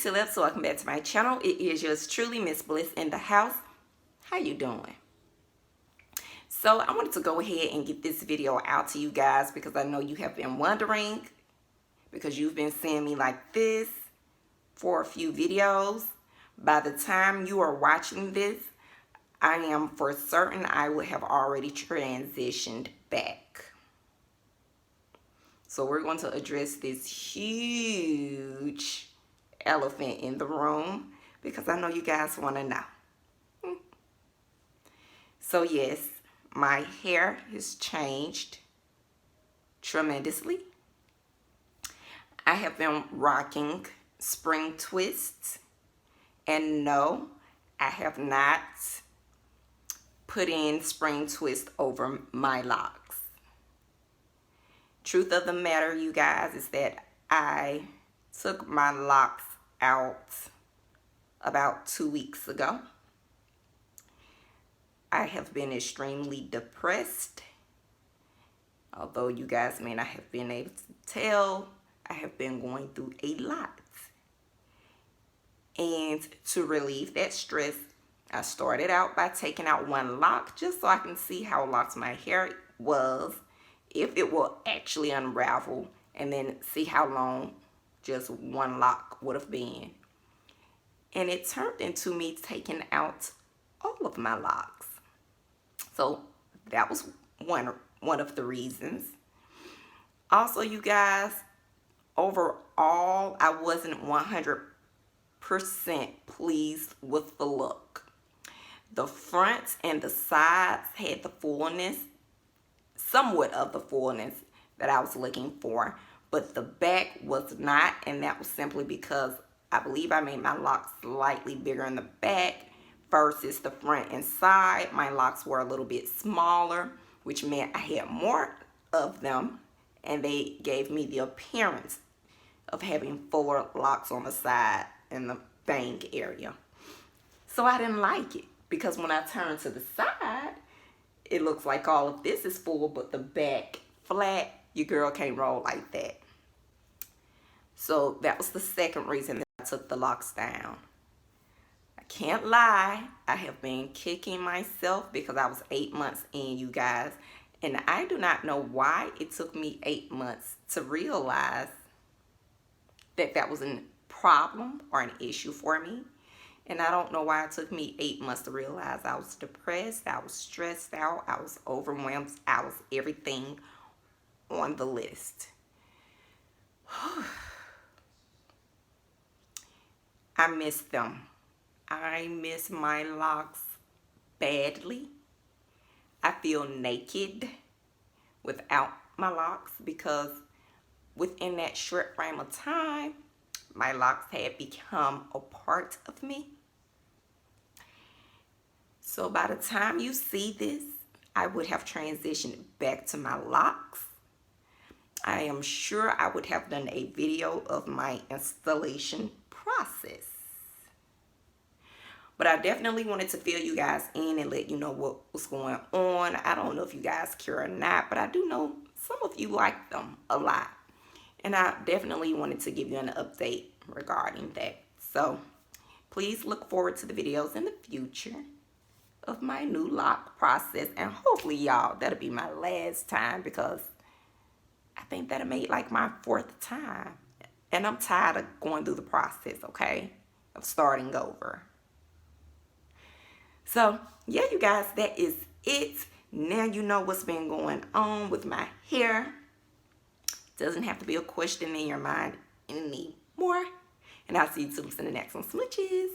pretty lips, welcome back to my channel. It is yours truly, Miss Bliss in the house. How you doing? So I wanted to go ahead and get this video out to you guys because I know you have been wondering, because you've been seeing me like this for a few videos. By the time you are watching this, I am for certain I would have already transitioned back. So we're going to address this huge elephant in the room because I know you guys want to know. So yes, my hair has changed tremendously. I have been rocking spring twists, and no, I have not put in spring twist over my locks. Truth of the matter, you guys, is that I took my locks out about 2 weeks ago. I have been extremely depressed. Although you guys may not have been able to tell, I have been going through a lot. And to relieve that stress, I started out by taking out one lock just so I can see how locked my hair was, if it will actually unravel, and then see how long just one lock would have been. And it turned into me taking out all of my locks. So that was one of the reasons. Also, you guys, overall, I wasn't 100% pleased with the look. The front and the sides had the fullness, somewhat of the fullness that I was looking for, but the back was not, and that was simply because I believe I made my locks slightly bigger in the back versus the front and side. My locks were a little bit smaller, which meant I had more of them, and they gave me the appearance of having fuller locks on the side and the bang area. So I didn't like it, because when I turned to the side, it looks like all of this is full, but the back flat. Your girl can't roll like that. So that was the second reason that I took the locks down. I can't lie, I have been kicking myself because I was 8 months in, you guys. And I do not know why it took me 8 months to realize that that was a problem or an issue for me. And I don't know why it took me 8 months to realize I was depressed, I was stressed out, I was overwhelmed, I was everything on the list. I miss them. I miss my locks badly. I feel naked without my locks because within that short frame of time, my locks had become a part of me. So by the time you see this, I would have transitioned back to my locks. I am sure I would have done a video of my installation process. But I definitely wanted to fill you guys in and let you know what was going on. I don't know if you guys care or not, but I do know some of you like them a lot. And I definitely wanted to give you an update regarding that. So please look forward to the videos in the future of my new lock process. And hopefully, y'all, that'll be my last time, because I think that'll make like my 4th time. And I'm tired of going through the process, okay, of starting over. So yeah, you guys, that is it. Now you know what's been going on with my hair. Doesn't have to be a question in your mind anymore. And I'll see you tubes in the next one. Smooches.